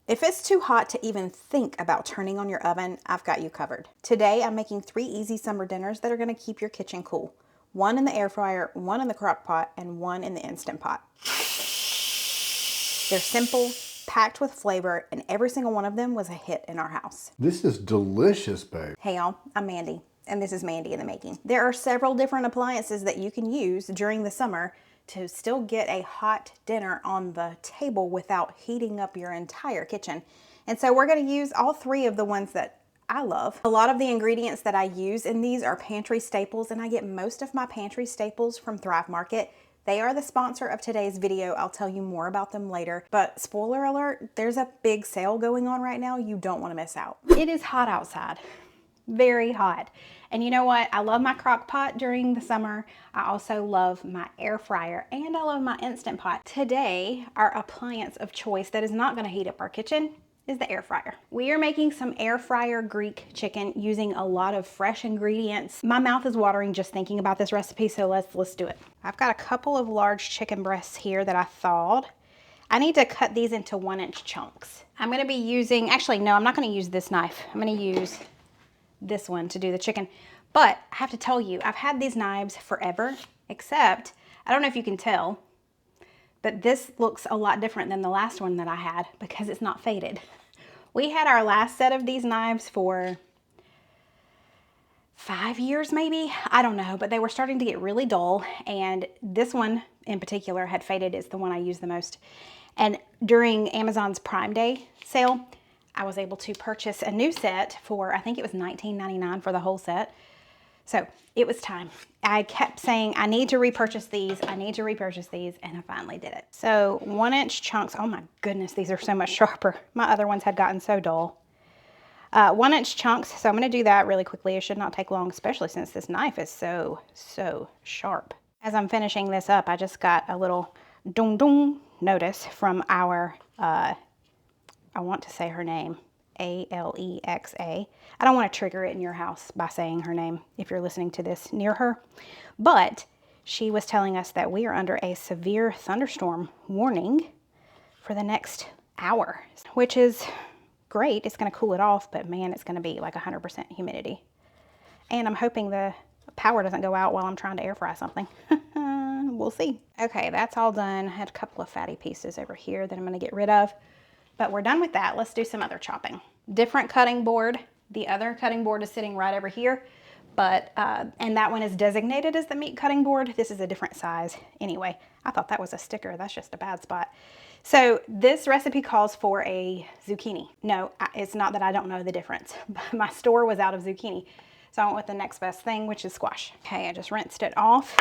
If it's too hot to even think about turning on your oven, I've got you covered. Today, I'm making 3 easy summer dinners that are gonna keep your kitchen cool. 1 in the air fryer, 1 in the crock pot, and 1 in the Instant Pot. They're simple, packed with flavor, and every single one of them was a hit in our house. This is delicious, babe. Hey y'all, I'm Mandy, and this is Mandy in the Making. There are several different appliances that you can use during the summer to still get a hot dinner on the table without heating up your entire kitchen. And so we're gonna use all 3 of the ones that I love. A lot of the ingredients that I use in these are pantry staples, and I get most of my pantry staples from Thrive Market. They are the sponsor of today's video. I'll tell you more about them later. But spoiler alert, there's a big sale going on right now. You don't want to miss out. It is hot outside. Very hot. And you know what? I love my crock pot during the summer. I also love my air fryer and I love my Instant Pot. Today, our appliance of choice that is not going to heat up our kitchen is the air fryer. We are making some air fryer Greek chicken using a lot of fresh ingredients. My mouth is watering just thinking about this recipe, so let's do it. I've got a couple of large chicken breasts here that I thawed. I need to cut these into 1-inch chunks. I'm gonna be using, actually no, I'm not gonna use this knife. I'm gonna use this one to do the chicken. But I have to tell you, I've had these knives forever, except, I don't know if you can tell, but this looks a lot different than the last one that I had because it's not faded. We had our last set of these knives for 5 years maybe, I don't know, but they were starting to get really dull, and this one in particular had faded. It's the one I use the most. And during Amazon's Prime Day sale, I was able to purchase a new set for, I think it was $19.99 for the whole set. So it was time. I kept saying, I need to repurchase these, I need to repurchase these, and I finally did it. So 1-inch chunks, oh my goodness, these are so much sharper. My other ones had gotten so dull. 1-inch chunks, so I'm gonna do that really quickly. It should not take long, especially since this knife is so sharp. As I'm finishing this up, I just got a little dong dong notice from our, I want to say her name, Alexa. I don't want to trigger it in your house by saying her name if you're listening to this near her, but she was telling us that we are under a severe thunderstorm warning for the next hour, which is great. It's going to cool it off, but man, it's going to be like 100% humidity. And I'm hoping the power doesn't go out while I'm trying to air fry something. We'll see. Okay, that's all done. I had a couple of fatty pieces over here that I'm going to get rid of. But we're done with that. Let's do some other chopping. Different cutting board. The other cutting board is sitting right over here, but and that one is designated as the meat cutting board. This is a different size. Anyway, I thought that was a sticker. That's just a bad spot. So this recipe calls for a zucchini. No, it's not that I don't know the difference. My store was out of zucchini, so I went with the next best thing, which is squash. Okay, I just rinsed it off.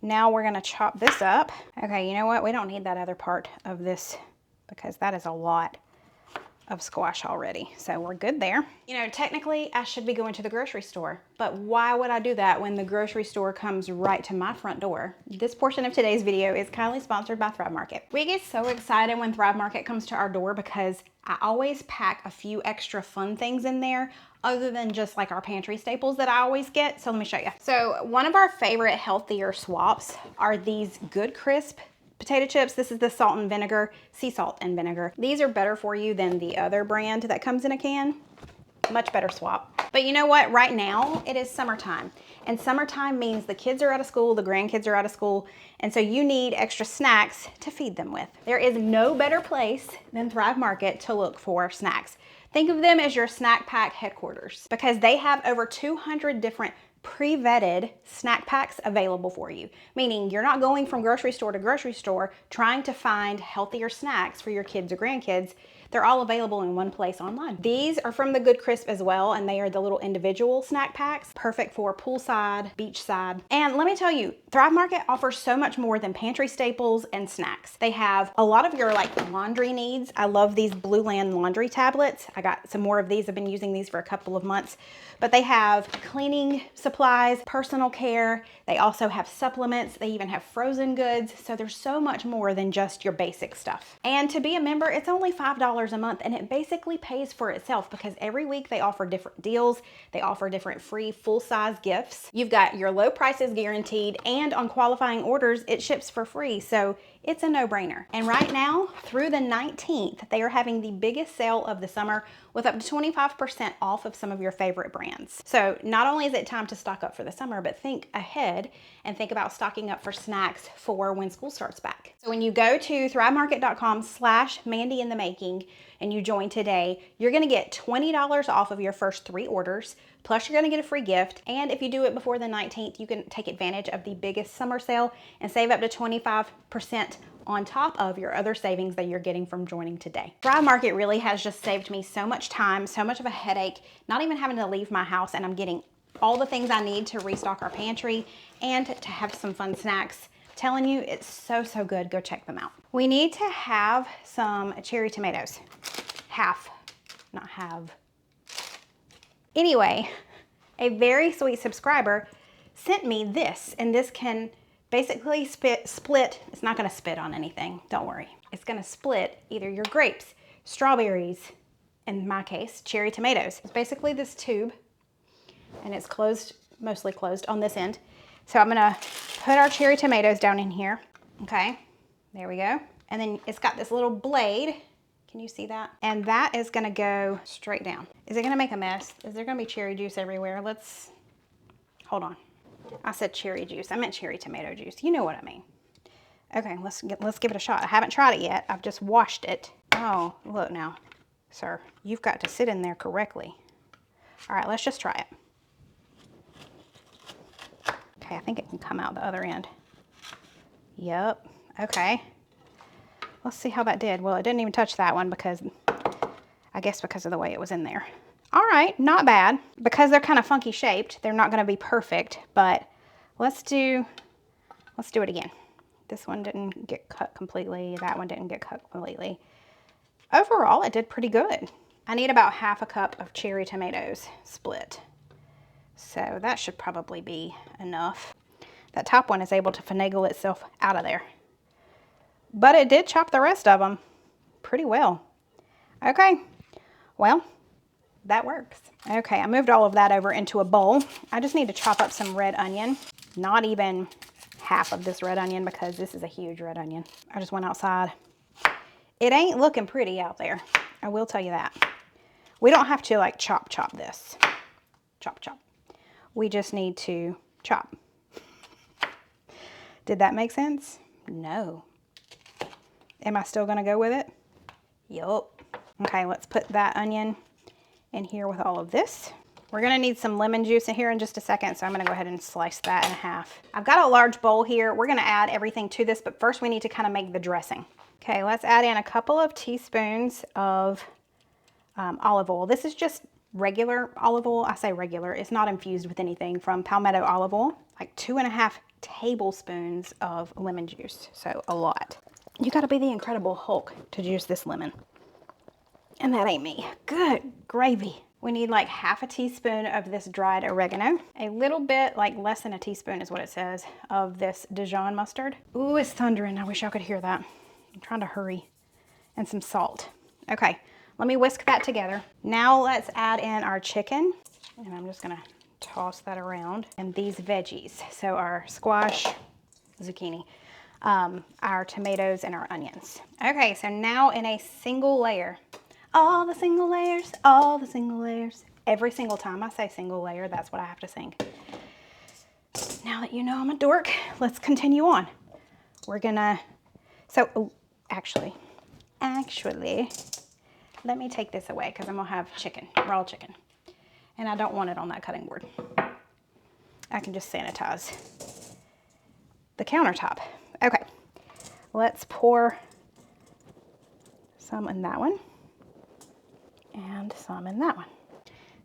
Now we're gonna chop this up. Okay, you know what? We don't need that other part of this because that is a lot of squash already. So we're good there. You know, technically I should be going to the grocery store, but why would I do that when the grocery store comes right to my front door? This portion of today's video is kindly sponsored by Thrive Market. We get so excited when Thrive Market comes to our door because I always pack a few extra fun things in there other than just like our pantry staples that I always get. So let me show you. So one of our favorite healthier swaps are these Good Crisp potato chips. This is the salt and vinegar, sea salt and vinegar. These are better for you than the other brand that comes in a can. Much better swap. But you know what? Right now it is summertime, and summertime means the kids are out of school, the grandkids are out of school, and so you need extra snacks to feed them with. There is no better place than Thrive Market to look for snacks. Think of them as your snack pack headquarters because they have over 200 different pre-vetted snack packs available for you, meaning you're not going from grocery store to grocery store trying to find healthier snacks for your kids or grandkids. They're all available in one place online. These are from the Good Crisp as well, and they are the little individual snack packs, perfect for poolside, beachside. And let me tell you, Thrive Market offers so much more than pantry staples and snacks. They have a lot of your like laundry needs. I love these Blue Land laundry tablets. I got some more of these. I've been using these for a couple of months, but they have cleaning supplies, personal care. They also have supplements. They even have frozen goods. So there's so much more than just your basic stuff. And to be a member, it's only $5 a month, and it basically pays for itself because every week they offer different deals. They offer different free full-size gifts. You've got your low prices guaranteed, and on qualifying orders, it ships for free. So It's a no-brainer. And right now, through the 19th, they are having the biggest sale of the summer with up to 25% off of some of your favorite brands. So not only is it time to stock up for the summer, but think ahead and think about stocking up for snacks for when school starts back. So when you go to thrivemarket.com/mandyinthemaking and you join today, you're gonna get $20 off of your first 3 orders. Plus you're gonna get a free gift. And if you do it before the 19th, you can take advantage of the biggest summer sale and save up to 25% on top of your other savings that you're getting from joining today. Thrive Market really has just saved me so much time, so much of a headache, not even having to leave my house, and I'm getting all the things I need to restock our pantry and to have some fun snacks. I'm telling you, it's so, so good. Go check them out. We need to have some cherry tomatoes. Half, not have. Anyway, a very sweet subscriber sent me this, and this can basically split. It's not going to spit on anything, don't worry. It's going to split either your grapes, strawberries, in my case, cherry tomatoes. It's basically this tube, and it's closed, mostly closed on this end. So I'm going to put our cherry tomatoes down in here. Okay, there we go. And then it's got this little blade. Can you see that? And that is gonna go straight down. Is it gonna make a mess? Is there gonna be cherry juice everywhere? Hold on. I said cherry juice. I meant cherry tomato juice. You know what I mean. Okay, let's give it a shot. I haven't tried it yet. I've just washed it. Oh, look now, sir. You've got to sit in there correctly. All right, let's just try it. Okay, I think it can come out the other end. Yep, okay. Let's see how that did. Well, it didn't even touch that one because of the way it was in there. All right, not bad. Because they're kind of funky shaped, they're not gonna be perfect, but let's do it again. This one didn't get cut completely. That one didn't get cut completely. Overall, it did pretty good. I need about half a cup of cherry tomatoes split. So that should probably be enough. That top one is able to finagle itself out of there. But it did chop the rest of them pretty well. Okay, well, that works. Okay, I moved all of that over into a bowl. I just need to chop up some red onion. Not even half of this red onion because this is a huge red onion. I just went outside. It ain't looking pretty out there. I will tell you that. We don't have to like chop this. Chop, chop. We just need to chop. Did that make sense? No. Am I still gonna go with it? Yup. Okay, let's put that onion in here with all of this. We're gonna need some lemon juice in here in just a second, so I'm gonna go ahead and slice that in half. I've got a large bowl here. We're gonna add everything to this, but first we need to kind of make the dressing. Okay, let's add in a couple of teaspoons of olive oil. This is just regular olive oil. I say regular, it's not infused with anything, from Palmetto olive oil. Like 2.5 tablespoons of lemon juice, so a lot. You gotta be the Incredible Hulk to juice this lemon. And that ain't me. Good gravy. We need like half a teaspoon of this dried oregano. A little bit, like less than a teaspoon is what it says, of this Dijon mustard. Ooh, it's thundering. I wish I could hear that. I'm trying to hurry. And some salt. Okay, let me whisk that together. Now let's add in our chicken. And I'm just gonna toss that around. And these veggies. So our squash, zucchini, our tomatoes, and our onions. Okay, so now in a single layer, all the single layers, all the single layers. Every single time I say single layer, that's what I have to sing. Now that you know I'm a dork, let's continue on. We're gonna, actually, let me take this away because I'm gonna have chicken, raw chicken. And I don't want it on that cutting board. I can just sanitize the countertop. Okay, let's pour some in that one and some in that one.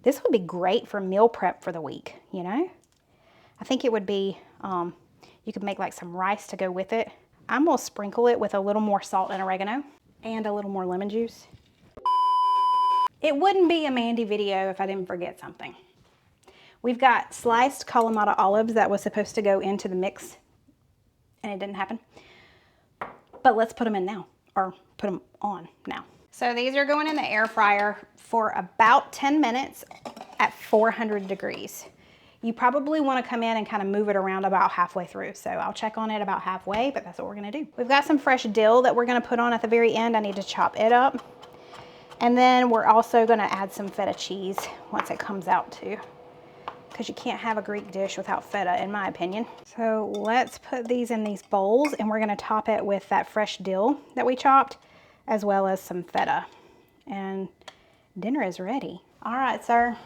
This would be great for meal prep for the week, you know? I think it would be, you could make like some rice to go with it. I'm gonna sprinkle it with a little more salt and oregano and a little more lemon juice. It wouldn't be a Mandy video if I didn't forget something. We've got sliced Kalamata olives that was supposed to go into the mix and it didn't happen. But let's put them in now, or put them on now. So these are going in the air fryer for about 10 minutes at 400 degrees. You probably want to come in and kind of move it around about halfway through. So I'll check on it about halfway, but that's what we're going to do. We've got some fresh dill that we're going to put on at the very end. I need to chop it up. And then we're also going to add some feta cheese once it comes out too, because you can't have a Greek dish without feta, in my opinion. So let's put these in these bowls, and we're going to top it with that fresh dill that we chopped, as well as some feta. And dinner is ready. All right, sir.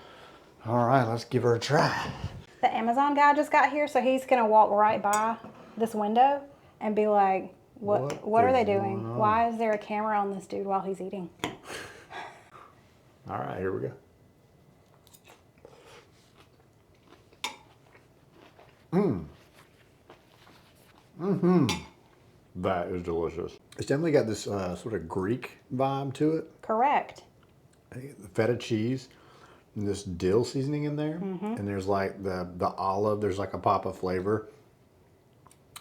All right, let's give her a try. The Amazon guy just got here, so he's gonna walk right by this window and be like, what are they doing? Why is there a camera on this dude while he's eating? All right, here we go. That is delicious. It's definitely got this sort of Greek vibe to it. Correct. The feta cheese and this dill seasoning in there. And there's like the olive. There's like a pop of flavor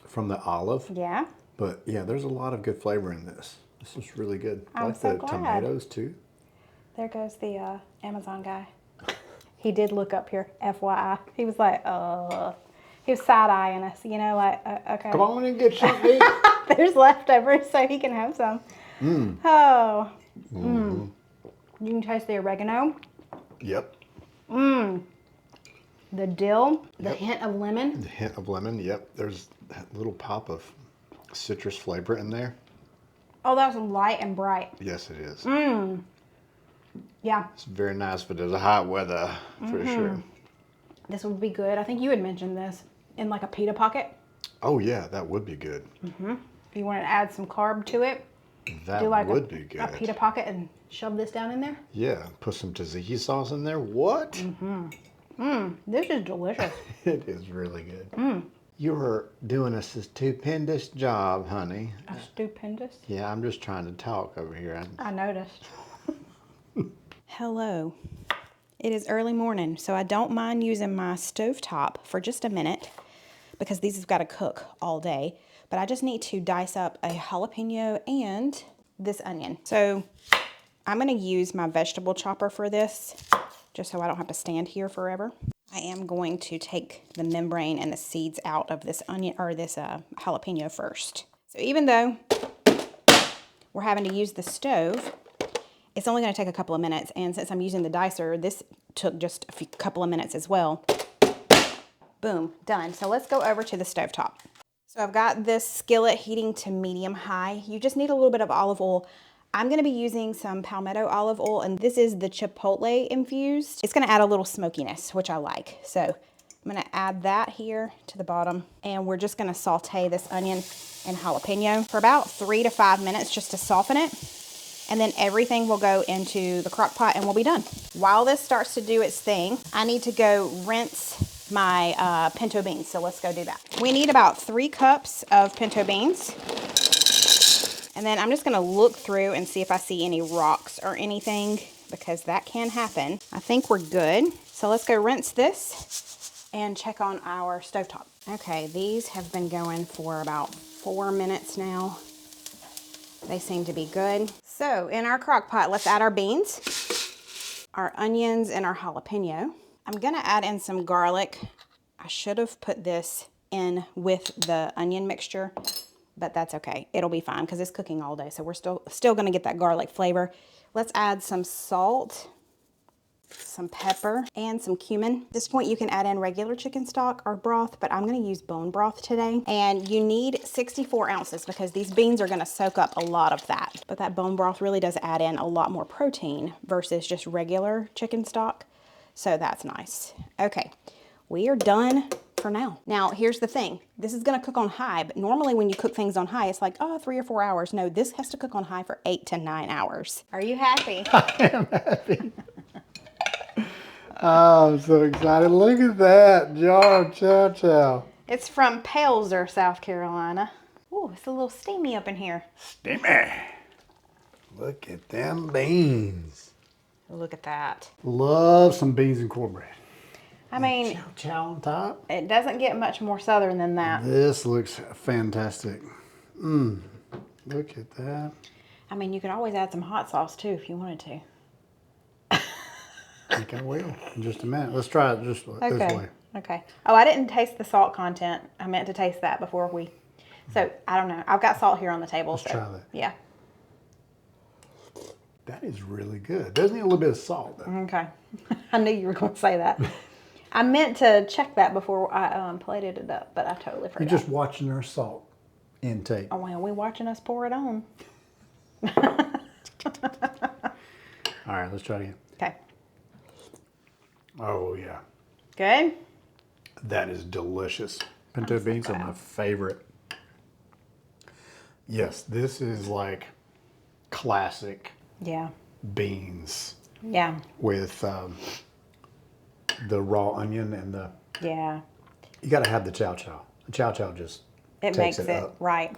from the olive. Yeah. But yeah, there's a lot of good flavor in this. This is really good. I I'm like so the glad. tomatoes too. There goes the Amazon guy. He did look up here, FYI. He was like, he was side-eyeing us, you know, like, okay. Come on and get something to eat. There's leftovers, so he can have some. Oh. You can taste the oregano. Yep. The dill, the hint of lemon. The hint of lemon, yep. There's that little pop of citrus flavor in there. Oh, that's light and bright. Yes, it is. Yeah. It's very nice for the hot weather, for sure. This would be good. I think you had mentioned this in like a pita pocket. Oh yeah, that would be good. If you want to add some carb to it, That do like would be good. a pita pocket and shove this down in there. Yeah, put some tzatziki sauce in there. What? This is delicious. It is really good. You were doing a stupendous job, honey. A stupendous. Yeah, I'm just trying to talk over here. I noticed. Hello. It is early morning, so I don't mind using my stovetop for just a minute because these have got to cook all day. But I just need to dice up a jalapeno and this onion. So I'm going to use my vegetable chopper for this, just so I don't have to stand here forever. I am going to take the membrane and the seeds out of this onion or this jalapeno first. So even though we're having to use the stove, it's only going to take a couple of minutes. And since I'm using the dicer, this took just a couple of minutes as well. Boom, done. So let's go over to the stovetop. So I've got this skillet heating to medium high. You just need a little bit of olive oil. I'm going to be using some palmetto olive oil, and this is the chipotle infused. It's going to add a little smokiness, which I like. So I'm going to add that here to the bottom, and we're just going to saute this onion and jalapeno for about 3 to 5 minutes just to soften it. And then everything will go into the crock pot and we'll be done. While this starts to do its thing, I need to go rinse my pinto beans. So let's go do that. We need about 3 cups of pinto beans. And then I'm just gonna look through and see if I see any rocks or anything, because that can happen. I think we're good. So let's go rinse this and check on our stovetop. Okay, these have been going for about 4 minutes now. They seem to be good. So in our crock pot, let's add our beans, our onions, and our jalapeno. I'm gonna add in some garlic. I should have put this in with the onion mixture, but that's okay. It'll be fine because it's cooking all day. So we're still gonna get that garlic flavor. Let's add some salt, some pepper, and some cumin. At this point, you can add in regular chicken stock or broth, but I'm gonna use bone broth today. And you need 64 ounces because these beans are gonna soak up a lot of that. But that bone broth really does add in a lot more protein versus just regular chicken stock. So that's nice. Okay, we are done for now. Now, here's the thing. This is gonna cook on high, but normally when you cook things on high, it's like, oh, 3 or 4 hours. No, this has to cook on high for 8 to 9 hours. Are you happy? I am happy. Oh, I'm so excited. Look at that jar of chow chow. It's from Palzer, South Carolina. Ooh, it's a little steamy up in here. Steamy. Look at them beans. Look at that. Love some beans and cornbread. I mean, Chow chow on top. it doesn't get much more southern than that. This looks fantastic. Look at that. I mean, you could always add some hot sauce too if you wanted to. I think I will in just a minute. Let's try it just this way. Okay. Oh, I didn't taste the salt content. I meant to taste that before we... So, I don't know. I've got salt here on the table. Let's try that. Yeah. That is really good. Does need a little bit of salt, though. Okay. I knew you were going to say that. I meant to check that before I plated it up, but I totally forgot. You're just watching our salt intake. Oh, well, we're watching us pour it on. All right, let's try it again. Okay. Oh, yeah. Good? That is delicious. Pinto beans are my favorite. Yes, this is like classic Yeah. beans Yeah. with the raw onion and the... Yeah. You got to have the chow chow. The chow chow just It takes makes it up. right.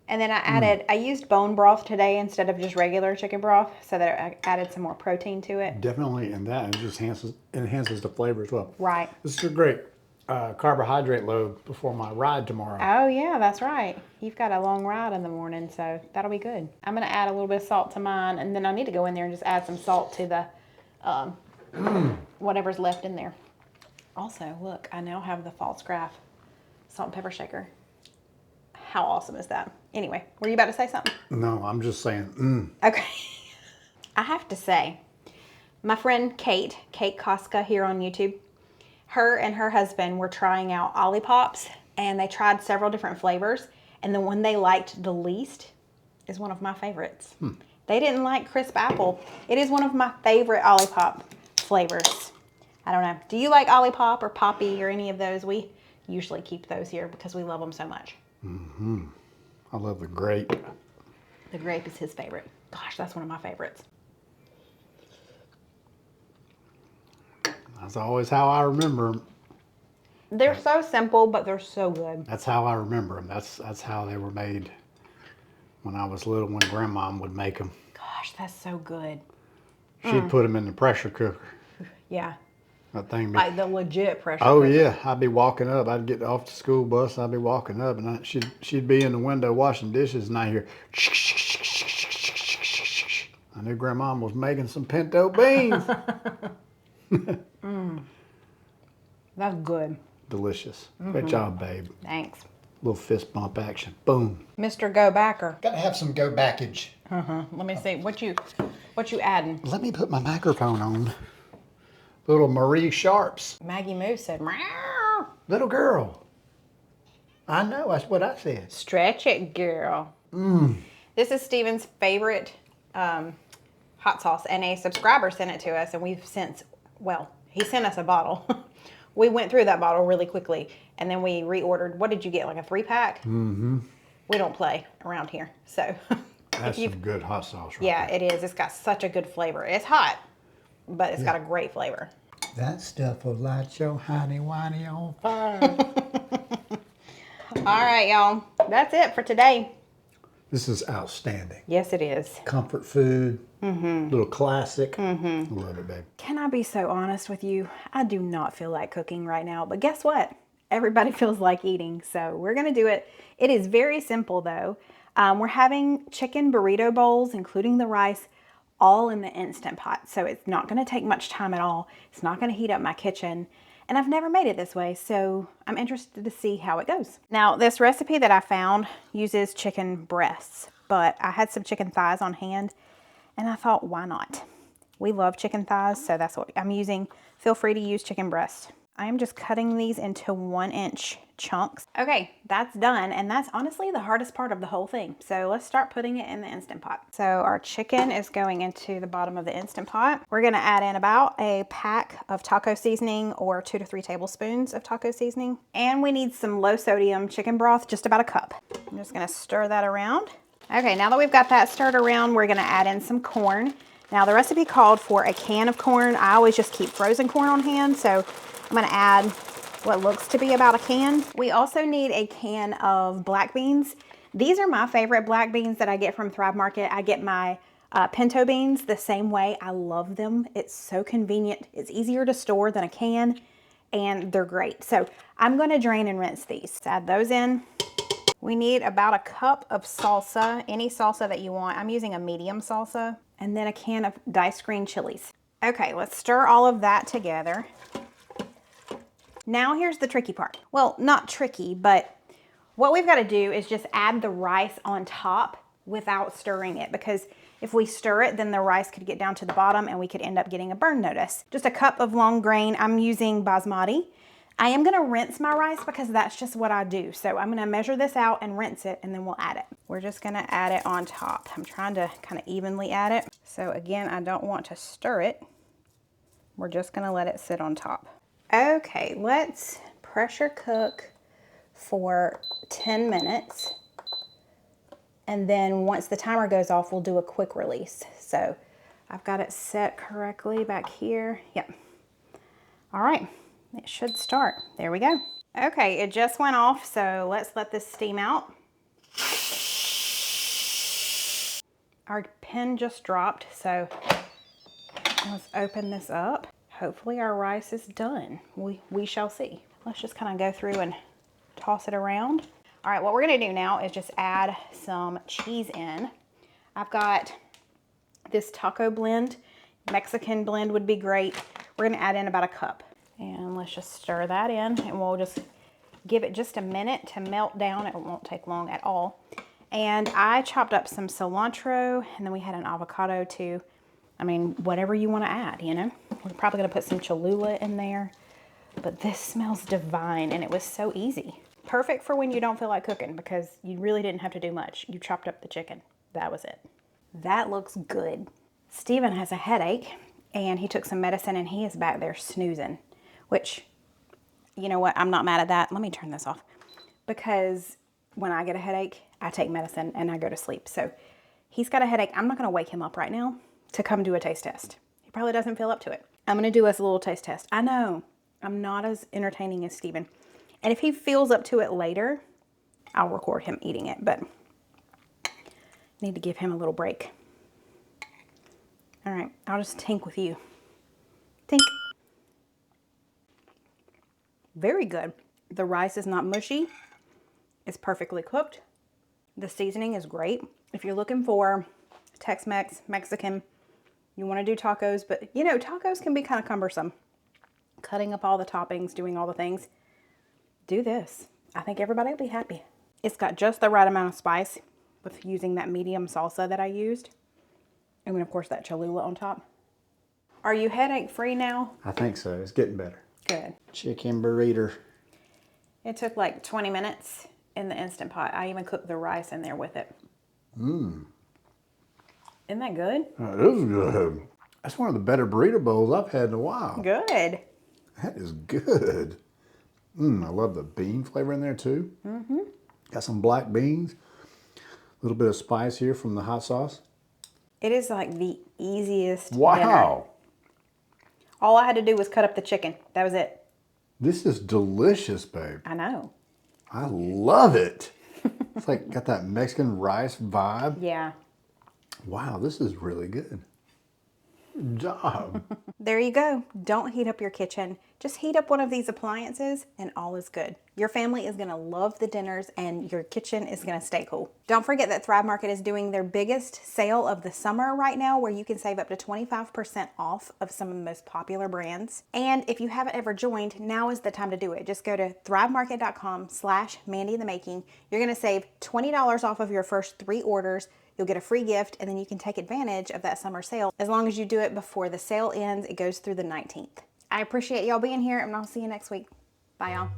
And then I used bone broth today instead of just regular chicken broth, so that I added some more protein to it. Definitely, and that it just enhances the flavor as well. Right. This is a great carbohydrate load before my ride tomorrow. Oh, yeah, that's right. You've got a long ride in the morning, so that'll be good. I'm going to add a little bit of salt to mine, and then I need to go in there and just add some salt to the whatever's left in there. Also, look, I now have the False Graph salt and pepper shaker. How awesome is that? Anyway, were you about to say something? No, I'm just saying, Okay. I have to say, my friend Kate Koska here on YouTube, her and her husband were trying out Olipop's, and they tried several different flavors, and the one they liked the least is one of my favorites. They didn't like crisp apple. It is one of my favorite Olipop flavors. I don't know. Do you like Olipop or Poppy or any of those? We usually keep those here because we love them so much. I love the grape. The grape is his favorite. Gosh, that's one of my favorites. That's always how I remember them. They're so simple, but they're so good. That's how I remember them. That's how they were made when I was little, when Grandma would make them. Gosh, that's so good. She'd put them in the pressure cooker. Yeah. That thing be, Like the legit pressure oh cooker. yeah, I'd be walking up. I'd get off the school bus. I'd be walking up, and she'd be in the window washing dishes, and I hear. I knew Grandma was making some pinto beans. That's good. Delicious. Great job, babe. Thanks. Little fist bump action. Boom. Mr. Go Backer. Got to have some go backage. Let me see. What you adding? Let me put my microphone on. Little Marie Sharps. Maggie Moo said, meow. Little girl. I know, that's what I said. Stretch it, girl. This is Steven's favorite hot sauce, and a subscriber sent it to us, and we've since, well, he sent us a bottle. We went through that bottle really quickly, and then we reordered. What did you get, like a 3-pack? Mm-hmm. We don't play around here, so. That's some good hot sauce right Yeah, there. it is. It's got such a good flavor. It's hot, but it's got a great flavor. That stuff will light your honey whiny on fire. All right, y'all. That's it for today. This is outstanding. Yes, it is. Comfort food. Little classic. Love it, babe. Can I be so honest with you? I do not feel like cooking right now, but guess what? Everybody feels like eating, so we're going to do it. It is very simple, though. We're having chicken burrito bowls, including the rice, all in the Instant Pot. So it's not going to take much time at all. It's not going to heat up my kitchen. And I've never made it this way, so I'm interested to see how it goes. Now, this recipe that I found uses chicken breasts, but I had some chicken thighs on hand, and I thought, why not? We love chicken thighs, so that's what I'm using. Feel free to use chicken breast. I am just cutting these into 1-inch chunks. Okay, that's done, and that's honestly the hardest part of the whole thing. So let's start putting it in the Instant Pot. So our chicken is going into the bottom of the Instant Pot. We're gonna add in about a pack of taco seasoning, or 2 to 3 tablespoons of taco seasoning. And we need some low sodium chicken broth, just about a cup. I'm just gonna stir that around. Okay, now that we've got that stirred around, we're gonna add in some corn. Now the recipe called for a can of corn. I always just keep frozen corn on hand, so I'm gonna add what looks to be about a can. We also need a can of black beans. These are my favorite black beans that I get from Thrive Market. I get my pinto beans the same way. I love them. It's so convenient. It's easier to store than a can, and they're great. So I'm gonna drain and rinse these. Add those in. We need about a cup of salsa, any salsa that you want. I'm using a medium salsa, and then a can of diced green chilies. Okay, let's stir all of that together. Now here's the tricky part. Well, not tricky, but what we've got to do is just add the rice on top without stirring it, because if we stir it, then the rice could get down to the bottom and we could end up getting a burn notice. Just a cup of long grain. I'm using basmati. I am gonna rinse my rice because that's just what I do. So I'm gonna measure this out and rinse it, and then we'll add it. We're just gonna add it on top. I'm trying to kind of evenly add it. So again, I don't want to stir it. We're just gonna let it sit on top. Okay, let's pressure cook for 10 minutes. And then once the timer goes off, we'll do a quick release. So I've got it set correctly back here. Yep. All right, it should start. There we go. Okay, it just went off, so let's let this steam out. Our pen just dropped, so let's open this up. Hopefully our rice is done. We shall see. Let's just kind of go through and toss it around. All right, what we're gonna do now is just add some cheese in. I've got this taco blend. Mexican blend would be great. We're gonna add in about a cup. And let's just stir that in, and we'll just give it just a minute to melt down. It won't take long at all. And I chopped up some cilantro, and then we had an avocado too. I mean, whatever you wanna add, you know? We're probably gonna put some Cholula in there, but this smells divine, and it was so easy. Perfect for when you don't feel like cooking, because you really didn't have to do much. You chopped up the chicken. That was it. That looks good. Steven has a headache, and he took some medicine, and he is back there snoozing, which, you know what? I'm not mad at that. Let me turn this off, because when I get a headache, I take medicine and I go to sleep. So he's got a headache. I'm not going to wake him up right now to come do a taste test. He probably doesn't feel up to it. I'm going to do us a little taste test. I know I'm not as entertaining as Steven. And if he feels up to it later, I'll record him eating it, but I need to give him a little break. All right, I'll just tink with you. Tink. Very good. The rice is not mushy. It's perfectly cooked. The seasoning is great. If you're looking for Tex-Mex, Mexican, you want to do tacos, but you know, tacos can be kind of cumbersome. Cutting up all the toppings, doing all the things. Do this. I think everybody will be happy. It's got just the right amount of spice with using that medium salsa that I used. And then of course that Cholula on top. Are you headache free now? I think so. It's getting better. Good. Chicken burrito. It took like 20 minutes in the Instant Pot. I even cooked the rice in there with it. Isn't that good? That is good. That's one of the better burrito bowls I've had in a while. Good. That is good. I love the bean flavor in there too. Got some black beans. A little bit of spice here from the hot sauce. It is like the easiest Wow. dinner. All I had to do was cut up the chicken. That was it. This is delicious, babe. I know. I love it. It's like got that Mexican rice vibe. Yeah. Wow, this is really good. Good job. There you go. Don't heat up your kitchen. Just heat up one of these appliances and all is good. Your family is going to love the dinners and your kitchen is going to stay cool. Don't forget that Thrive Market is doing their biggest sale of the summer right now, where you can save up to 25% off of some of the most popular brands. And if you haven't ever joined, now is the time to do it. Just go to thrivemarket.com/mandyinthemaking. You're going to save $20 off of your first 3 orders. You'll get a free gift, and then you can take advantage of that summer sale. As long as you do it before the sale ends, it goes through the 19th. I appreciate y'all being here, and I'll see you next week. Bye, y'all.